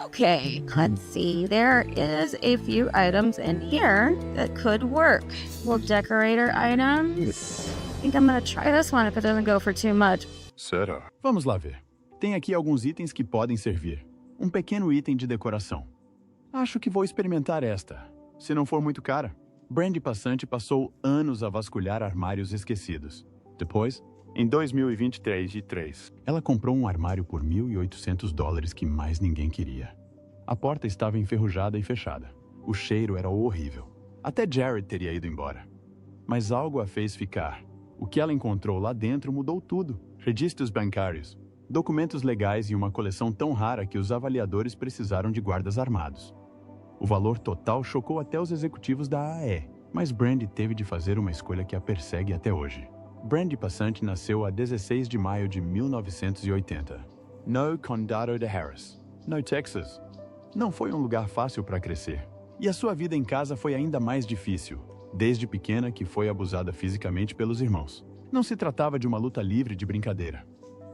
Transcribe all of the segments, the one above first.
Okay, let's see. There is a few items in here that could work. Well, decorator items. I think I'm gonna try this one if it doesn't go for too much. Será? Vamos lá ver. Tem aqui alguns itens que podem servir. Um pequeno item de decoração. Acho que vou experimentar esta. Se não for muito cara. Brandy Passante passou anos a vasculhar armários esquecidos. Depois, em 2023, ela comprou um armário por $1.800 que mais ninguém queria. A porta estava enferrujada e fechada. O cheiro era horrível. Até Jared teria ido embora. Mas algo a fez ficar. O que ela encontrou lá dentro mudou tudo. Registros bancários, documentos legais e uma coleção tão rara que os avaliadores precisaram de guardas armados. O valor total chocou até os executivos da AE, mas Brandy teve de fazer uma escolha que a persegue até hoje. Brandy Passante nasceu a 16 de maio de 1980, no Condado de Harris, no Texas. Não foi um lugar fácil para crescer, e a sua vida em casa foi ainda mais difícil, desde pequena que foi abusada fisicamente pelos irmãos. Não se tratava de uma luta livre de brincadeira.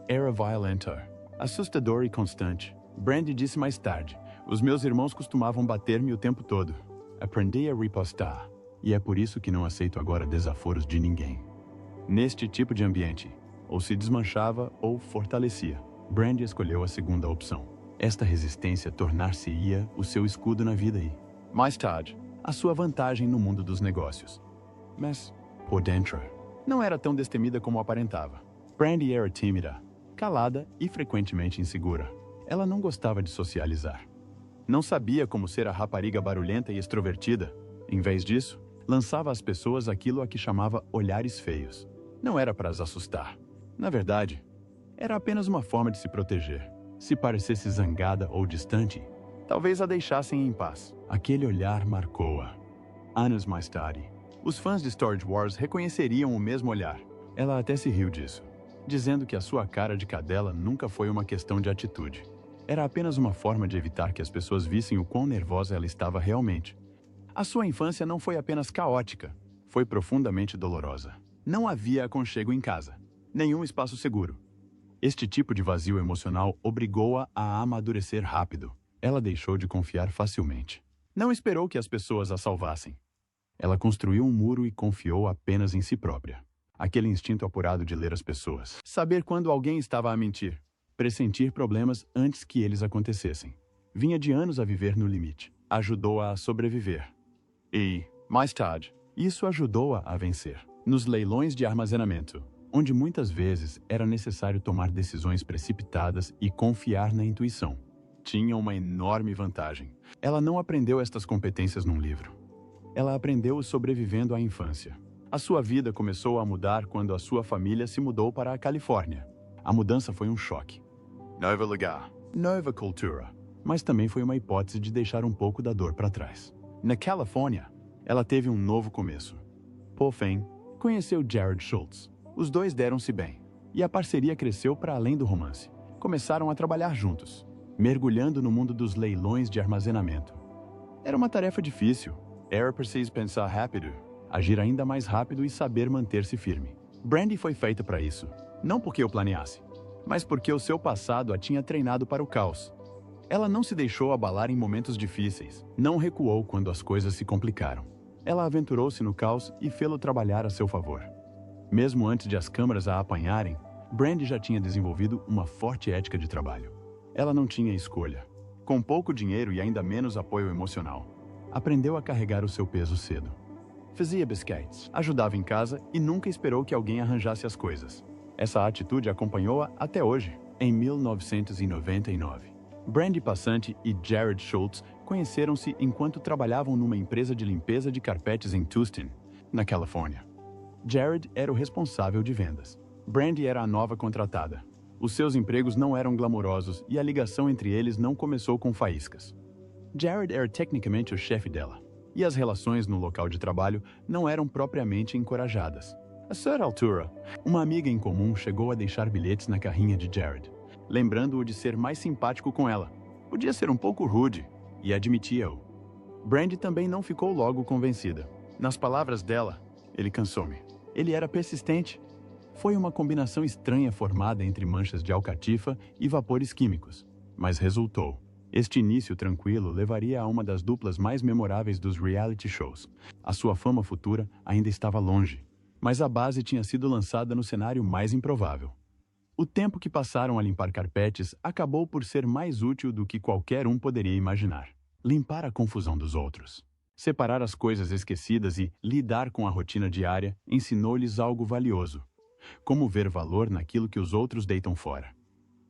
Era violenta, assustadora e constante. Brandy disse mais tarde, os meus irmãos costumavam bater-me o tempo todo. Aprendi a ripostar, e é por isso que não aceito agora desaforos de ninguém. Neste tipo de ambiente, ou se desmanchava ou fortalecia. Brandy escolheu a segunda opção. Esta resistência tornar-se-ia o seu escudo na vida e, mais tarde, a sua vantagem no mundo dos negócios. Mas, por dentro, não era tão destemida como aparentava. Brandy era tímida, calada e frequentemente insegura. Ela não gostava de socializar. Não sabia como ser a rapariga barulhenta e extrovertida. Em vez disso, lançava às pessoas aquilo a que chamava olhares feios. Não era para as assustar. Na verdade, era apenas uma forma de se proteger. Se parecesse zangada ou distante, talvez a deixassem em paz. Aquele olhar marcou-a. Anos mais tarde, os fãs de Storage Wars reconheceriam o mesmo olhar. Ela até se riu disso, dizendo que a sua cara de cadela nunca foi uma questão de atitude. Era apenas uma forma de evitar que as pessoas vissem o quão nervosa ela estava realmente. A sua infância não foi apenas caótica, foi profundamente dolorosa. Não havia aconchego em casa, nenhum espaço seguro. Este tipo de vazio emocional obrigou-a a amadurecer rápido. Ela deixou de confiar facilmente. Não esperou que as pessoas a salvassem. Ela construiu um muro e confiou apenas em si própria. Aquele instinto apurado de ler as pessoas. Saber quando alguém estava a mentir. Pressentir problemas antes que eles acontecessem. Vinha de anos a viver no limite. Ajudou-a a sobreviver. E, mais tarde, isso ajudou-a a vencer. Nos leilões de armazenamento, onde muitas vezes era necessário tomar decisões precipitadas e confiar na intuição. Tinha uma enorme vantagem. Ela não aprendeu estas competências num livro. Ela aprendeu sobrevivendo à infância. A sua vida começou a mudar quando a sua família se mudou para a Califórnia. A mudança foi um choque. Novo lugar, nova cultura. Mas também foi uma hipótese de deixar um pouco da dor para trás. Na Califórnia, ela teve um novo começo. Por fim, conheceu Jared Schultz. Os dois deram-se bem, e a parceria cresceu para além do romance. Começaram a trabalhar juntos, mergulhando no mundo dos leilões de armazenamento. Era uma tarefa difícil. Era preciso pensar rápido, agir ainda mais rápido e saber manter-se firme. Brandy foi feita para isso, não porque o planeasse, mas porque o seu passado a tinha treinado para o caos. Ela não se deixou abalar em momentos difíceis, não recuou quando as coisas se complicaram. Ela aventurou-se no caos e fê-lo trabalhar a seu favor. Mesmo antes de as câmaras a apanharem, Brandy já tinha desenvolvido uma forte ética de trabalho. Ela não tinha escolha. Com pouco dinheiro e ainda menos apoio emocional, aprendeu a carregar o seu peso cedo. Fazia biscuits, ajudava em casa e nunca esperou que alguém arranjasse as coisas. Essa atitude acompanhou-a até hoje, em 1999. Brandy Passante e Jared Schultz conheceram-se enquanto trabalhavam numa empresa de limpeza de carpetes em Tustin, na Califórnia. Jared era o responsável de vendas. Brandy era a nova contratada. Os seus empregos não eram glamourosos e a ligação entre eles não começou com faíscas. Jared era tecnicamente o chefe dela, e as relações no local de trabalho não eram propriamente encorajadas. A certa altura, uma amiga em comum chegou a deixar bilhetes na carrinha de Jared, lembrando-o de ser mais simpático com ela. Podia ser um pouco rude, e admitia-o. Brandy também não ficou logo convencida. Nas palavras dela, ele cansou-me. Ele era persistente. Foi uma combinação estranha formada entre manchas de alcatifa e vapores químicos, mas resultou. Este início tranquilo levaria a uma das duplas mais memoráveis dos reality shows. A sua fama futura ainda estava longe, mas a base tinha sido lançada no cenário mais improvável. O tempo que passaram a limpar carpetes acabou por ser mais útil do que qualquer um poderia imaginar. Limpar a confusão dos outros. Separar as coisas esquecidas e lidar com a rotina diária ensinou-lhes algo valioso. Como ver valor naquilo que os outros deitam fora.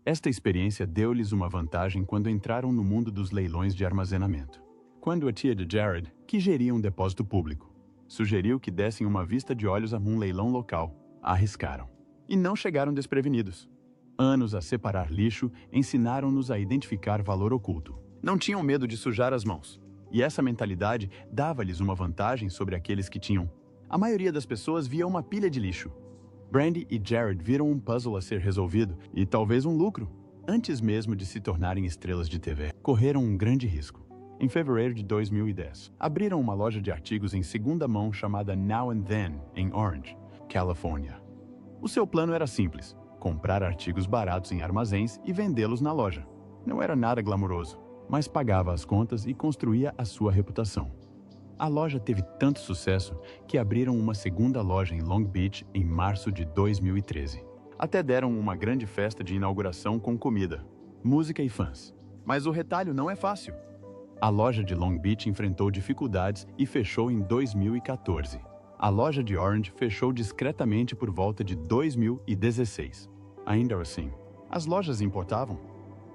Esta experiência deu-lhes uma vantagem quando entraram no mundo dos leilões de armazenamento. Quando a tia de Jared, que geria um depósito público, sugeriu que dessem uma vista de olhos a um leilão local, arriscaram. E não chegaram desprevenidos. Anos a separar lixo ensinaram-nos a identificar valor oculto. Não tinham medo de sujar as mãos. E essa mentalidade dava-lhes uma vantagem sobre aqueles que tinham. A maioria das pessoas via uma pilha de lixo. Brandy e Jared viram um puzzle a ser resolvido e talvez um lucro. Antes mesmo de se tornarem estrelas de TV, correram um grande risco. Em fevereiro de 2010, abriram uma loja de artigos em segunda mão chamada Now and Then, em Orange, Califórnia. O seu plano era simples: comprar artigos baratos em armazéns e vendê-los na loja. Não era nada glamouroso, mas pagava as contas e construía a sua reputação. A loja teve tanto sucesso que abriram uma segunda loja em Long Beach em março de 2013. Até deram uma grande festa de inauguração com comida, música e fãs. Mas o retalho não é fácil. A loja de Long Beach enfrentou dificuldades e fechou em 2014. A loja de Orange fechou discretamente por volta de 2016. Ainda assim, as lojas importavam.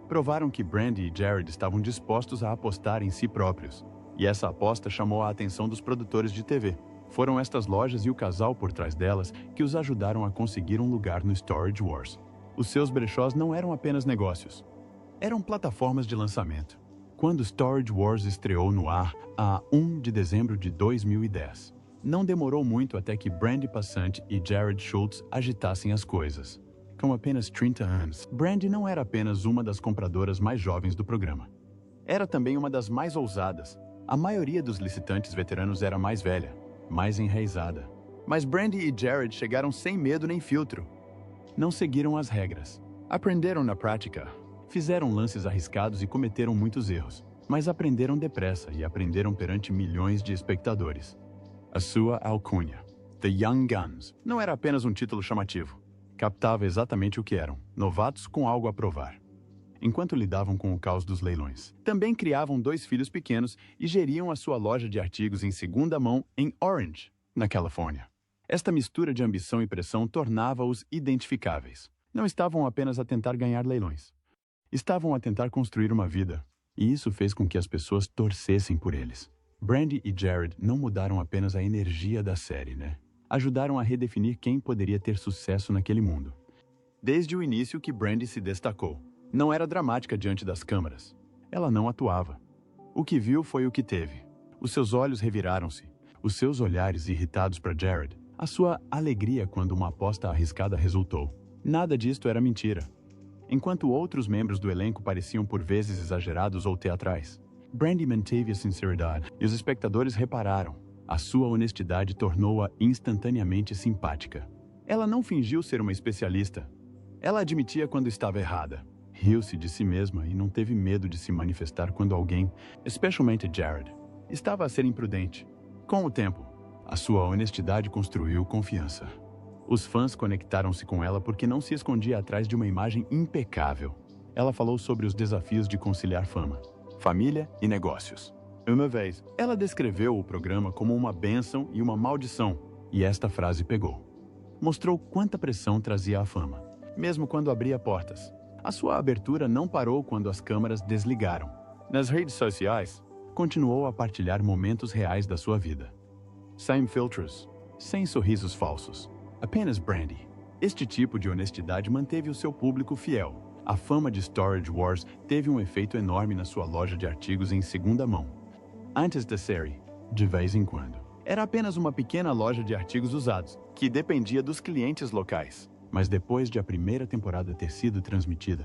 Provaram que Brandy e Jared estavam dispostos a apostar em si próprios. E essa aposta chamou a atenção dos produtores de TV. Foram estas lojas e o casal por trás delas que os ajudaram a conseguir um lugar no Storage Wars. Os seus brechós não eram apenas negócios. Eram plataformas de lançamento. Quando Storage Wars estreou no ar, a 1 de dezembro de 2010, não demorou muito até que Brandy Passante e Jared Schultz agitassem as coisas. Com apenas 30 anos, Brandy não era apenas uma das compradoras mais jovens do programa. Era também uma das mais ousadas. A maioria dos licitantes veteranos era mais velha, mais enraizada. Mas Brandy e Jared chegaram sem medo nem filtro. Não seguiram as regras. Aprenderam na prática. Fizeram lances arriscados e cometeram muitos erros. Mas aprenderam depressa e aprenderam perante milhões de espectadores. A sua alcunha, The Young Guns, não era apenas um título chamativo. Captava exatamente o que eram, novatos com algo a provar. Enquanto lidavam com o caos dos leilões, também criavam 2 filhos pequenos e geriam a sua loja de artigos em segunda mão em Orange, na Califórnia. Esta mistura de ambição e pressão tornava-os identificáveis. Não estavam apenas a tentar ganhar leilões. Estavam a tentar construir uma vida, e isso fez com que as pessoas torcessem por eles. Brandy e Jared não mudaram apenas a energia da série, né? Ajudaram a redefinir quem poderia ter sucesso naquele mundo. Desde o início que Brandy se destacou. Não era dramática diante das câmeras. Ela não atuava. O que viu foi o que teve. Os seus olhos reviraram-se, os seus olhares irritados para Jared, a sua alegria quando uma aposta arriscada resultou. Nada disto era mentira. Enquanto outros membros do elenco pareciam por vezes exagerados ou teatrais, Brandy manteve a sinceridade e os espectadores repararam. A sua honestidade tornou-a instantaneamente simpática. Ela não fingiu ser uma especialista. Ela admitia quando estava errada. Riu-se de si mesma e não teve medo de se manifestar quando alguém, especialmente Jared, estava a ser imprudente. Com o tempo, a sua honestidade construiu confiança. Os fãs conectaram-se com ela porque não se escondia atrás de uma imagem impecável. Ela falou sobre os desafios de conciliar fama, família e negócios. Uma vez, ela descreveu o programa como uma bênção e uma maldição, e esta frase pegou. Mostrou quanta pressão trazia a fama, mesmo quando abria portas. A sua abertura não parou quando as câmeras desligaram. Nas redes sociais, continuou a partilhar momentos reais da sua vida. Sem filtros, sem sorrisos falsos. Apenas Brandy. Este tipo de honestidade manteve o seu público fiel. A fama de Storage Wars teve um efeito enorme na sua loja de artigos em segunda mão. Antes da série, de vez em quando, era apenas uma pequena loja de artigos usados, que dependia dos clientes locais. Mas depois de a primeira temporada ter sido transmitida,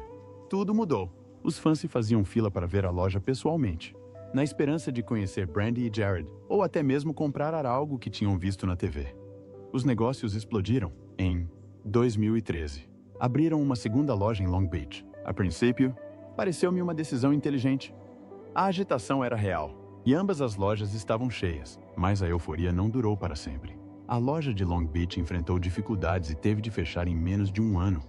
tudo mudou. Os fãs se faziam fila para ver a loja pessoalmente, na esperança de conhecer Brandy e Jared, ou até mesmo comprar algo que tinham visto na TV. Os negócios explodiram. Em 2013, abriram uma segunda loja em Long Beach. A princípio, pareceu-me uma decisão inteligente. A agitação era real, e ambas as lojas estavam cheias, mas a euforia não durou para sempre. A loja de Long Beach enfrentou dificuldades e teve de fechar em menos de um ano.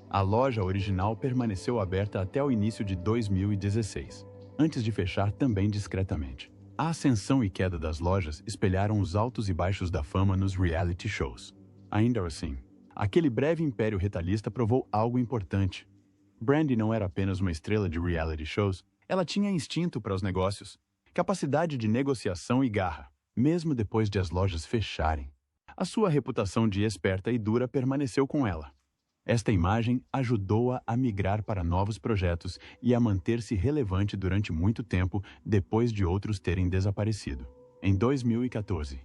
A loja original permaneceu aberta até o início de 2016, antes de fechar também discretamente. A ascensão e queda das lojas espelharam os altos e baixos da fama nos reality shows. Ainda assim, aquele breve império retalhista provou algo importante. Brandy não era apenas uma estrela de reality shows, ela tinha instinto para os negócios, capacidade de negociação e garra, mesmo depois de as lojas fecharem. A sua reputação de esperta e dura permaneceu com ela. Esta imagem ajudou-a a migrar para novos projetos e a manter-se relevante durante muito tempo depois de outros terem desaparecido. Em 2014,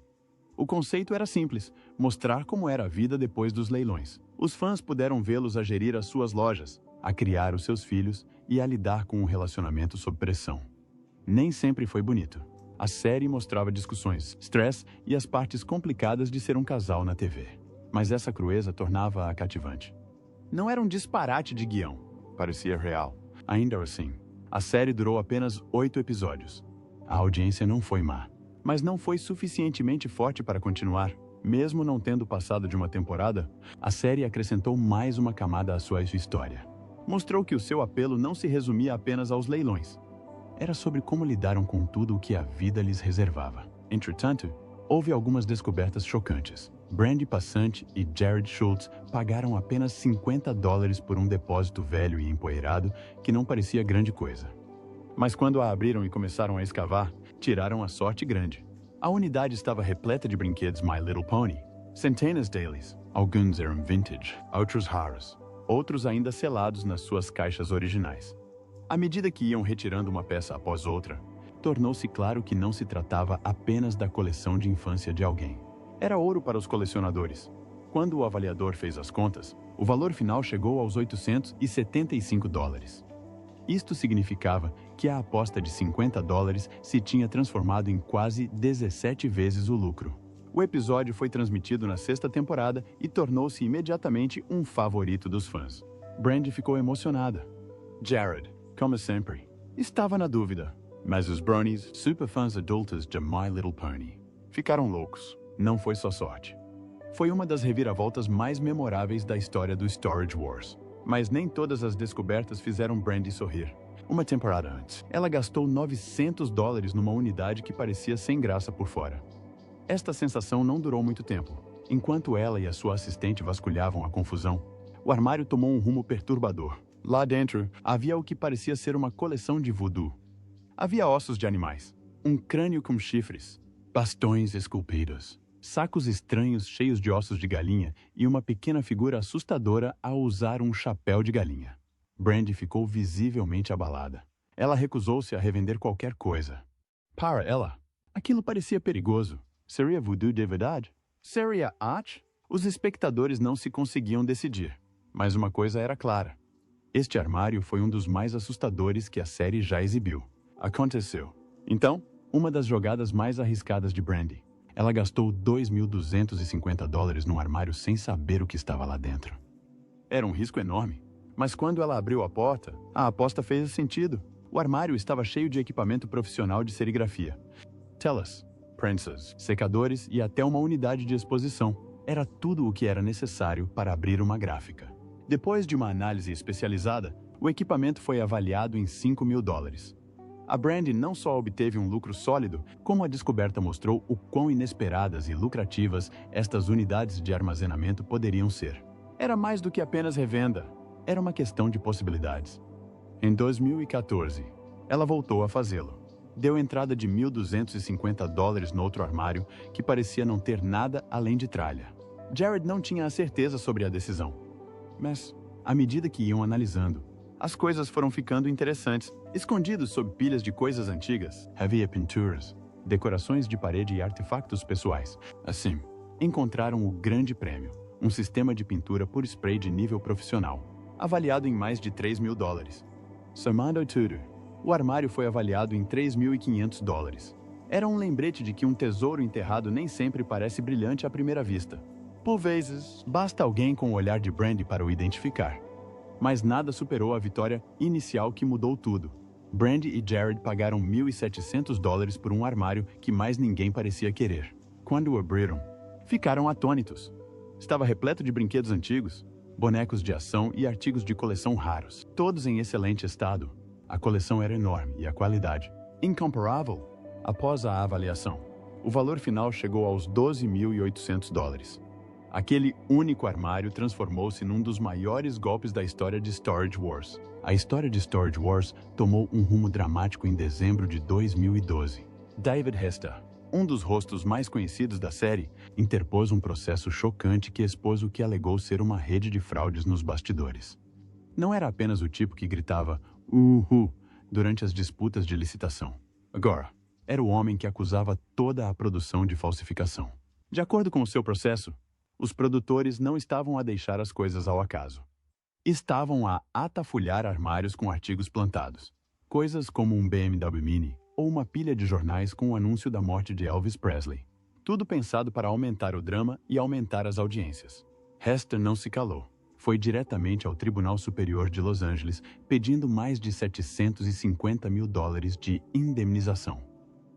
o conceito era simples: mostrar como era a vida depois dos leilões. Os fãs puderam vê-los a gerir as suas lojas, a criar os seus filhos e a lidar com um relacionamento sob pressão. Nem sempre foi bonito. A série mostrava discussões, estresse e as partes complicadas de ser um casal na TV. Mas essa crueza tornava-a cativante. Não era um disparate de guião. Parecia real. Ainda assim, a série durou apenas 8 episódios. A audiência não foi má, mas não foi suficientemente forte para continuar. Mesmo não tendo passado de uma temporada, a série acrescentou mais uma camada à sua história. Mostrou que o seu apelo não se resumia apenas aos leilões. Era sobre como lidaram com tudo o que a vida lhes reservava. Entretanto, houve algumas descobertas chocantes. Brandy Passante e Jared Schultz pagaram apenas $50 por um depósito velho e empoeirado que não parecia grande coisa. Mas quando a abriram e começaram a escavar, tiraram a sorte grande. A unidade estava repleta de brinquedos My Little Pony. Centenas deles. Alguns eram vintage, outros raros. Outros ainda selados nas suas caixas originais. À medida que iam retirando uma peça após outra, tornou-se claro que não se tratava apenas da coleção de infância de alguém. Era ouro para os colecionadores. Quando o avaliador fez as contas, o valor final chegou aos $875. Isto significava que a aposta de $50 se tinha transformado em quase 17 vezes o lucro. O episódio foi transmitido na 6ª temporada e tornou-se imediatamente um favorito dos fãs. Brandy ficou emocionada. Jared, como sempre, estava na dúvida, mas os bronies, superfãs adultos de My Little Pony, ficaram loucos. Não foi só sorte. Foi uma das reviravoltas mais memoráveis da história do Storage Wars. Mas nem todas as descobertas fizeram Brandy sorrir. Uma temporada antes, ela gastou $900 numa unidade que parecia sem graça por fora. Esta sensação não durou muito tempo. Enquanto ela e a sua assistente vasculhavam a confusão, o armário tomou um rumo perturbador. Lá dentro, havia o que parecia ser uma coleção de voodoo. Havia ossos de animais, um crânio com chifres, bastões esculpidos, sacos estranhos cheios de ossos de galinha e uma pequena figura assustadora ao usar um chapéu de galinha. Brandy ficou visivelmente abalada. Ela recusou-se a revender qualquer coisa. Para ela, aquilo parecia perigoso. Seria voodoo de verdade? Seria arte? Os espectadores não se conseguiam decidir. Mas uma coisa era clara. Este armário foi um dos mais assustadores que a série já exibiu. Aconteceu. Então, uma das jogadas mais arriscadas de Brandy. Ela gastou $2.250 num armário sem saber o que estava lá dentro. Era um risco enorme, mas quando ela abriu a porta, a aposta fez sentido. O armário estava cheio de equipamento profissional de serigrafia. Tellers, prensas, secadores e até uma unidade de exposição. Era tudo o que era necessário para abrir uma gráfica. Depois de uma análise especializada, o equipamento foi avaliado em $5.000. A Brandy não só obteve um lucro sólido, como a descoberta mostrou o quão inesperadas e lucrativas estas unidades de armazenamento poderiam ser. Era mais do que apenas revenda, era uma questão de possibilidades. Em 2014, ela voltou a fazê-lo. Deu entrada de $1.250 no outro armário, que parecia não ter nada além de tralha. Jared não tinha a certeza sobre a decisão. Mas, à medida que iam analisando, as coisas foram ficando interessantes. Escondidos sob pilhas de coisas antigas, havia pinturas, decorações de parede e artefactos pessoais. Assim, encontraram o grande prêmio, um sistema de pintura por spray de nível profissional, avaliado em mais de $3.000. Somando tudo, o armário foi avaliado em $3.500. Era um lembrete de que um tesouro enterrado nem sempre parece brilhante à primeira vista. Por vezes, basta alguém com o olhar de Brandy para o identificar. Mas nada superou a vitória inicial que mudou tudo. Brandy e Jared pagaram $1.700 por um armário que mais ninguém parecia querer. Quando o abriram, ficaram atônitos. Estava repleto de brinquedos antigos, bonecos de ação e artigos de coleção raros, todos em excelente estado. A coleção era enorme e a qualidade incomparável. Após a avaliação, o valor final chegou aos $12.800. Aquele único armário transformou-se num dos maiores golpes da história de Storage Wars. A história de Storage Wars tomou um rumo dramático em dezembro de 2012. David Hester, um dos rostos mais conhecidos da série, interpôs um processo chocante que expôs o que alegou ser uma rede de fraudes nos bastidores. Não era apenas o tipo que gritava "uhul" durante as disputas de licitação. Agora, era o homem que acusava toda a produção de falsificação. De acordo com o seu processo, os produtores não estavam a deixar as coisas ao acaso. Estavam a atafolhar armários com artigos plantados. Coisas como um BMW Mini ou uma pilha de jornais com o anúncio da morte de Elvis Presley. Tudo pensado para aumentar o drama e aumentar as audiências. Hester não se calou. Foi diretamente ao Tribunal Superior de Los Angeles pedindo mais de $750 mil de indemnização.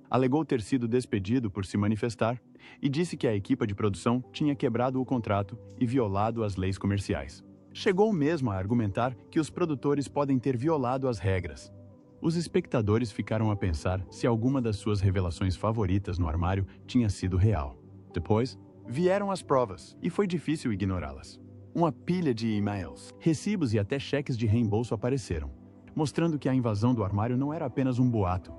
Alegou ter sido despedido por se manifestar e disse que a equipe de produção tinha quebrado o contrato e violado as leis comerciais. Chegou mesmo a argumentar que os produtores podem ter violado as regras. Os espectadores ficaram a pensar se alguma das suas revelações favoritas no armário tinha sido real. Depois, vieram as provas e foi difícil ignorá-las. Uma pilha de e-mails, recibos e até cheques de reembolso apareceram, mostrando que a invasão do armário não era apenas um boato.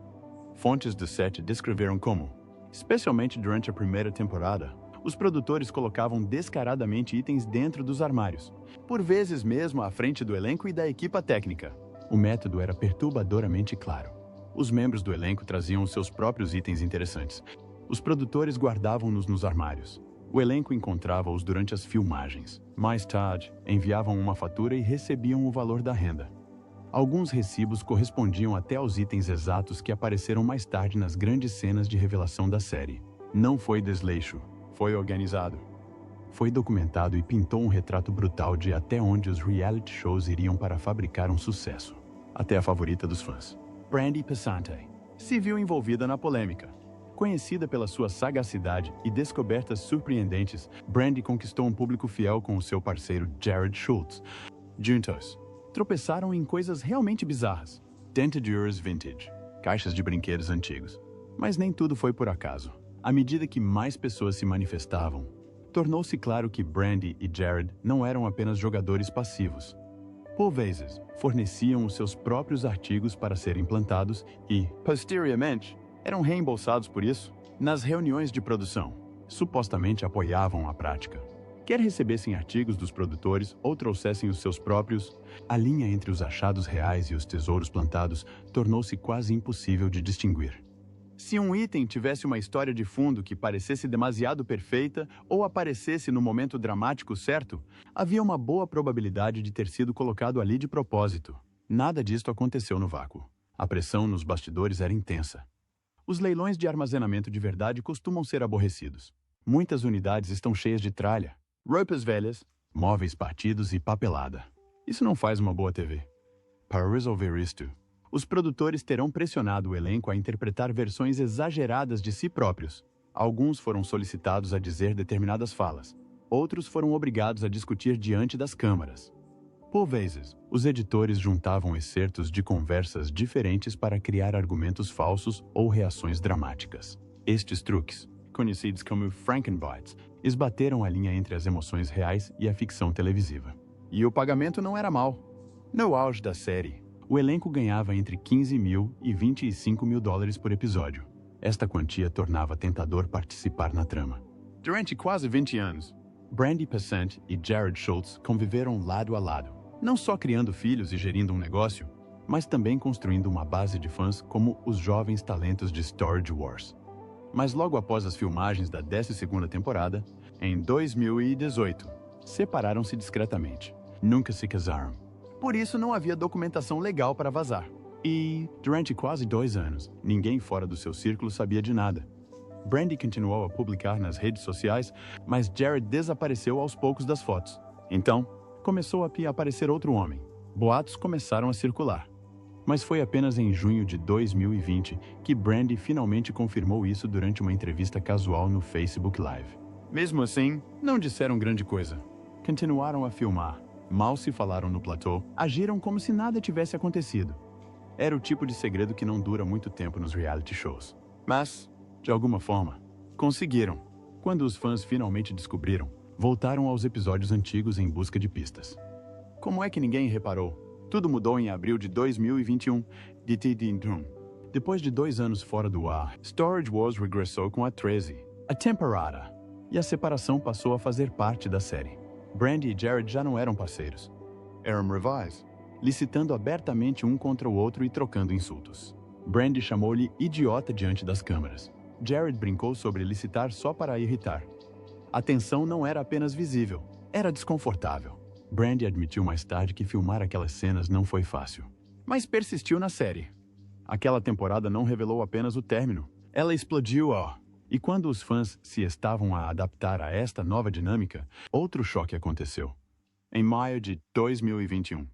Fontes do set descreveram como, especialmente durante a primeira temporada, os produtores colocavam descaradamente itens dentro dos armários, por vezes mesmo à frente do elenco e da equipa técnica. O método era perturbadoramente claro. Os membros do elenco traziam os seus próprios itens interessantes. Os produtores guardavam-nos nos armários. O elenco encontrava-os durante as filmagens. Mais tarde, enviavam uma fatura e recebiam o valor da renda. Alguns recibos correspondiam até aos itens exatos que apareceram mais tarde nas grandes cenas de revelação da série. Não foi desleixo, foi organizado. Foi documentado e pintou um retrato brutal de até onde os reality shows iriam para fabricar um sucesso. Até a favorita dos fãs, Brandy Passante, se viu envolvida na polêmica. Conhecida pela sua sagacidade e descobertas surpreendentes, Brandy conquistou um público fiel com o seu parceiro Jared Schultz. Juntos, tropeçaram em coisas realmente bizarras. Dentadures vintage, caixas de brinquedos antigos. Mas nem tudo foi por acaso. À medida que mais pessoas se manifestavam, tornou-se claro que Brandy e Jared não eram apenas jogadores passivos. Por vezes, forneciam os seus próprios artigos para serem plantados e, posteriormente, eram reembolsados por isso. Nas reuniões de produção, supostamente apoiavam a prática. Quer recebessem artigos dos produtores ou trouxessem os seus próprios, a linha entre os achados reais e os tesouros plantados tornou-se quase impossível de distinguir. Se um item tivesse uma história de fundo que parecesse demasiado perfeita ou aparecesse no momento dramático certo, havia uma boa probabilidade de ter sido colocado ali de propósito. Nada disto aconteceu no vácuo. A pressão nos bastidores era intensa. Os leilões de armazenamento de verdade costumam ser aborrecidos. Muitas unidades estão cheias de tralha, roupas velhas, móveis partidos e papelada. Isso não faz uma boa TV. Para resolver isto, os produtores terão pressionado o elenco a interpretar versões exageradas de si próprios. Alguns foram solicitados a dizer determinadas falas. Outros foram obrigados a discutir diante das câmaras. Por vezes, os editores juntavam excertos de conversas diferentes para criar argumentos falsos ou reações dramáticas. Estes truques, conhecidos como Frankenbites, esbateram a linha entre as emoções reais e a ficção televisiva. E o pagamento não era mau. No auge da série, o elenco ganhava entre $15 mil e $25 mil por episódio. Esta quantia tornava tentador participar na trama. Durante quase 20 anos, Brandy Passante e Jared Schultz conviveram lado a lado, não só criando filhos e gerindo um negócio, mas também construindo uma base de fãs como os jovens talentos de Storage Wars. Mas logo após as filmagens da 12ª temporada, em 2018, separaram-se discretamente. Nunca se casaram. Por isso não havia documentação legal para vazar. E, durante quase 2 anos, ninguém fora do seu círculo sabia de nada. Brandy continuou a publicar nas redes sociais, mas Jared desapareceu aos poucos das fotos. Então, começou a aparecer outro homem. Boatos começaram a circular. Mas foi apenas em junho de 2020 que Brandy finalmente confirmou isso durante uma entrevista casual no Facebook Live. Mesmo assim, não disseram grande coisa. Continuaram a filmar, mal se falaram no platô, agiram como se nada tivesse acontecido. Era o tipo de segredo que não dura muito tempo nos reality shows. Mas, de alguma forma, conseguiram. Quando os fãs finalmente descobriram, voltaram aos episódios antigos em busca de pistas. Como é que ninguém reparou? Tudo mudou em abril de 2021, de Tidindrum. Depois de 2 anos fora do ar, Storage Wars regressou com a 13, a temporada, e a separação passou a fazer parte da série. Brandy e Jared já não eram parceiros. Eram rivais, licitando abertamente um contra o outro e trocando insultos. Brandy chamou-lhe idiota diante das câmeras. Jared brincou sobre licitar só para a irritar. A tensão não era apenas visível, era desconfortável. Brandy admitiu mais tarde que filmar aquelas cenas não foi fácil, mas persistiu na série. Aquela temporada não revelou apenas o término, ela explodiu, E quando os fãs se estavam a adaptar a esta nova dinâmica, outro choque aconteceu. Em maio de 2021.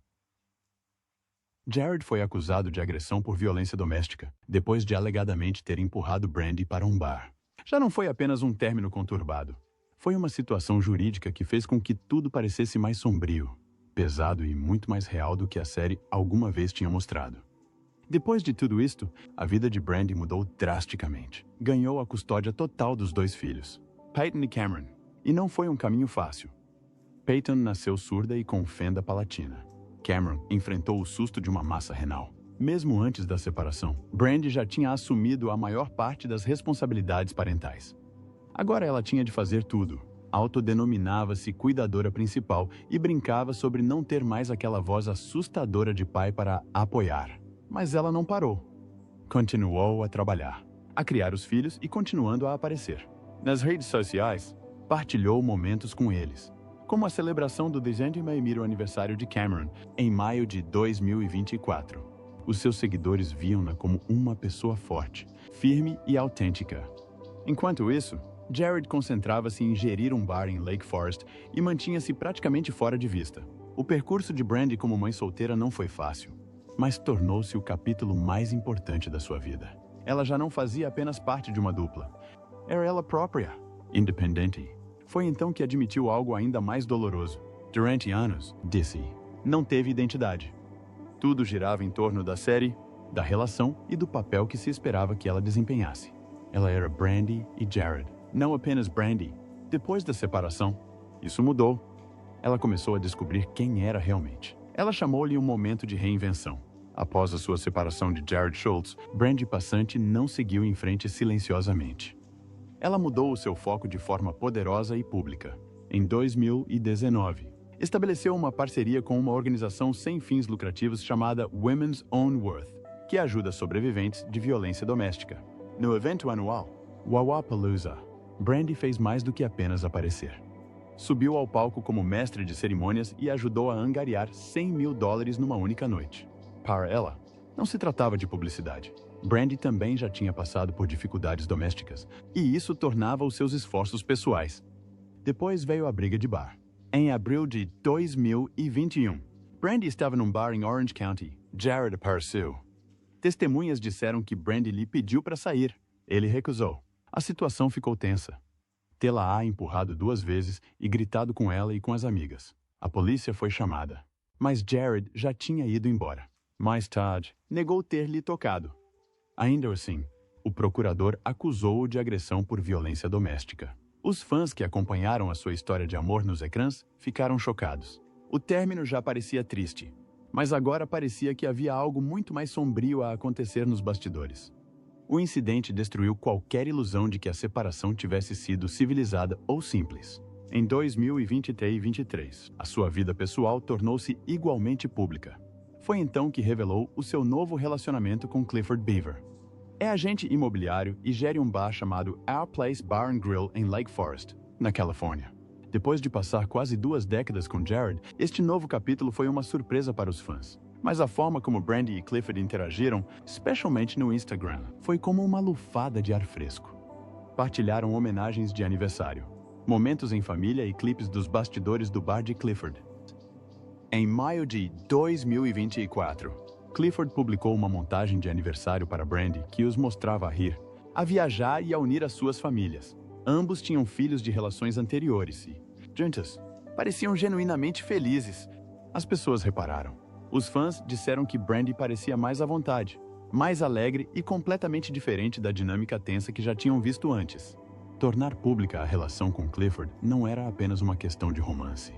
Jared foi acusado de agressão por violência doméstica, depois de alegadamente ter empurrado Brandy para um bar. Já não foi apenas um término conturbado. Foi uma situação jurídica que fez com que tudo parecesse mais sombrio, pesado e muito mais real do que a série alguma vez tinha mostrado. Depois de tudo isto, a vida de Brandy mudou drasticamente. Ganhou a custódia total dos 2 filhos, Peyton e Cameron, e não foi um caminho fácil. Peyton nasceu surda e com fenda palatina. Cameron enfrentou o susto de uma massa renal. Mesmo antes da separação, Brandy já tinha assumido a maior parte das responsabilidades parentais. Agora ela tinha de fazer tudo. Autodenominava-se cuidadora principal e brincava sobre não ter mais aquela voz assustadora de pai para apoiar. Mas ela não parou. Continuou a trabalhar, a criar os filhos e continuando a aparecer. Nas redes sociais, partilhou momentos com eles, como a celebração do 200º aniversário de Cameron, em maio de 2024. Os seus seguidores viam-na como uma pessoa forte, firme e autêntica. Enquanto isso, Jared concentrava-se em gerir um bar em Lake Forest e mantinha-se praticamente fora de vista. O percurso de Brandy como mãe solteira não foi fácil, mas tornou-se o capítulo mais importante da sua vida. Ela já não fazia apenas parte de uma dupla. Era ela própria, independente. Foi então que admitiu algo ainda mais doloroso. Durante anos, disse, não teve identidade. Tudo girava em torno da série, da relação e do papel que se esperava que ela desempenhasse. Ela era Brandy e Jared. Não apenas Brandy. Depois da separação, isso mudou. Ela começou a descobrir quem era realmente. Ela chamou-lhe um momento de reinvenção. Após a sua separação de Jared Schultz, Brandy Passante não seguiu em frente silenciosamente. Ela mudou o seu foco de forma poderosa e pública. Em 2019, estabeleceu uma parceria com uma organização sem fins lucrativos chamada Women's Own Worth, que ajuda sobreviventes de violência doméstica. No evento anual, Wawapalooza, Brandy fez mais do que apenas aparecer. Subiu ao palco como mestre de cerimônias e ajudou a angariar $100 mil numa única noite. Para ela, não se tratava de publicidade. Brandy também já tinha passado por dificuldades domésticas, e isso tornava os seus esforços pessoais. Depois veio a briga de bar. Em abril de 2021, Brandy estava num bar em Orange County. Jared apareceu. Testemunhas disseram que Brandy lhe pediu para sair. Ele recusou. A situação ficou tensa. Tê-la-á empurrado 2 vezes e gritado com ela e com as amigas. A polícia foi chamada. Mas Jared já tinha ido embora. Mais tarde, negou ter lhe tocado. Ainda assim, o procurador acusou-o de agressão por violência doméstica. Os fãs que acompanharam a sua história de amor nos ecrãs ficaram chocados. O término já parecia triste, mas agora parecia que havia algo muito mais sombrio a acontecer nos bastidores. O incidente destruiu qualquer ilusão de que a separação tivesse sido civilizada ou simples. Em 2023 e 2023, a sua vida pessoal tornou-se igualmente pública. Foi então que revelou o seu novo relacionamento com Clifford Beaver. É agente imobiliário e gere um bar chamado Our Place Bar and Grill em Lake Forest, na Califórnia. Depois de passar quase 2 décadas com Jared, este novo capítulo foi uma surpresa para os fãs. Mas a forma como Brandy e Clifford interagiram, especialmente no Instagram, foi como uma lufada de ar fresco. Partilharam homenagens de aniversário, momentos em família e clipes dos bastidores do bar de Clifford. Em maio de 2024, Clifford publicou uma montagem de aniversário para Brandy que os mostrava a rir, a viajar e a unir as suas famílias. Ambos tinham filhos de relações anteriores e, juntos, pareciam genuinamente felizes. As pessoas repararam. Os fãs disseram que Brandy parecia mais à vontade, mais alegre e completamente diferente da dinâmica tensa que já tinham visto antes. Tornar pública a relação com Clifford não era apenas uma questão de romance.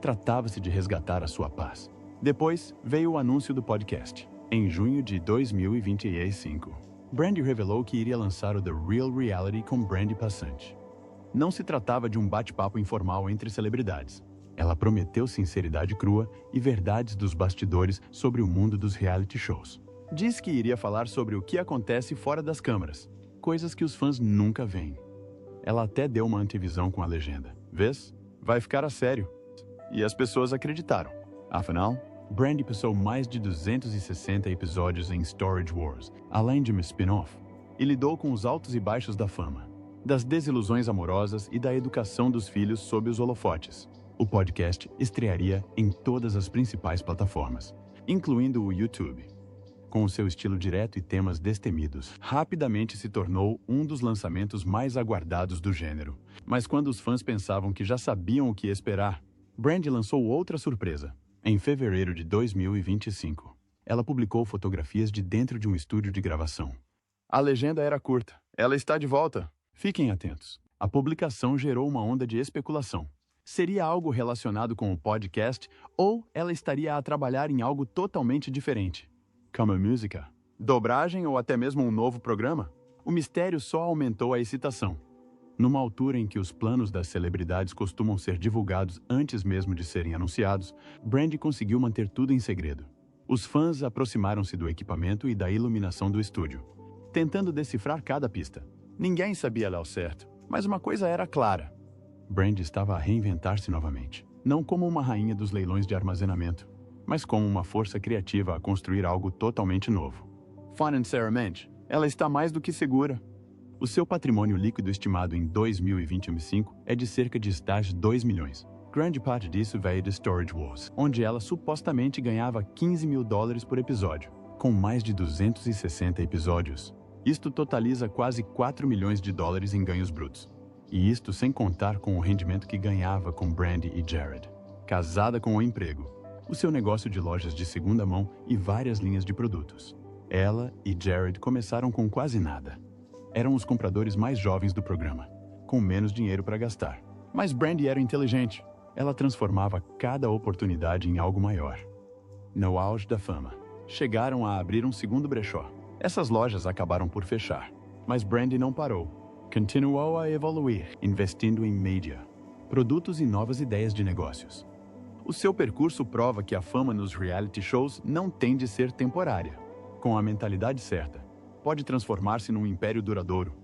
Tratava-se de resgatar a sua paz. Depois veio o anúncio do podcast. Em junho de 2025, Brandy revelou que iria lançar o The Real Reality com Brandy Passante. Não se tratava de um bate-papo informal entre celebridades. Ela prometeu sinceridade crua e verdades dos bastidores sobre o mundo dos reality shows. Diz que iria falar sobre o que acontece fora das câmeras, coisas que os fãs nunca veem. Ela até deu uma antevisão com a legenda. Vês? Vai ficar a sério. E as pessoas acreditaram. Afinal, Brandy passou mais de 260 episódios em Storage Wars, além de um spin-off, e lidou com os altos e baixos da fama, das desilusões amorosas e da educação dos filhos sob os holofotes. O podcast estrearia em todas as principais plataformas, incluindo o YouTube. Com o seu estilo direto e temas destemidos, rapidamente se tornou um dos lançamentos mais aguardados do gênero. Mas quando os fãs pensavam que já sabiam o que esperar, Brandy lançou outra surpresa. Em fevereiro de 2025, ela publicou fotografias de dentro de um estúdio de gravação. A legenda era curta. Ela está de volta. Fiquem atentos. A publicação gerou uma onda de especulação. Seria algo relacionado com o podcast ou ela estaria a trabalhar em algo totalmente diferente? Como música, dobragem ou até mesmo um novo programa? O mistério só aumentou a excitação. Numa altura em que os planos das celebridades costumam ser divulgados antes mesmo de serem anunciados, Brandy conseguiu manter tudo em segredo. Os fãs aproximaram-se do equipamento e da iluminação do estúdio, tentando decifrar cada pista. Ninguém sabia ao certo, mas uma coisa era clara. Brandy estava a reinventar-se novamente, não como uma rainha dos leilões de armazenamento, mas como uma força criativa a construir algo totalmente novo. Financeiramente, ela está mais do que segura. O seu patrimônio líquido estimado em 2025 é de cerca de estágio 2 milhões. Grande parte disso veio de Storage Wars, onde ela supostamente ganhava $15 mil por episódio. Com mais de 260 episódios, isto totaliza quase $4 milhões em ganhos brutos. E isto sem contar com o rendimento que ganhava com Brandy e Jared. Casada com o emprego, o seu negócio de lojas de segunda mão e várias linhas de produtos. Ela e Jared começaram com quase nada. Eram os compradores mais jovens do programa, com menos dinheiro para gastar. Mas Brandy era inteligente. Ela transformava cada oportunidade em algo maior. No auge da fama, chegaram a abrir um segundo brechó. Essas lojas acabaram por fechar, mas Brandy não parou. Continuou a evoluir, investindo em mídia, produtos e novas ideias de negócios. O seu percurso prova que a fama nos reality shows não tem de ser temporária. Com a mentalidade certa, pode transformar-se num império duradouro.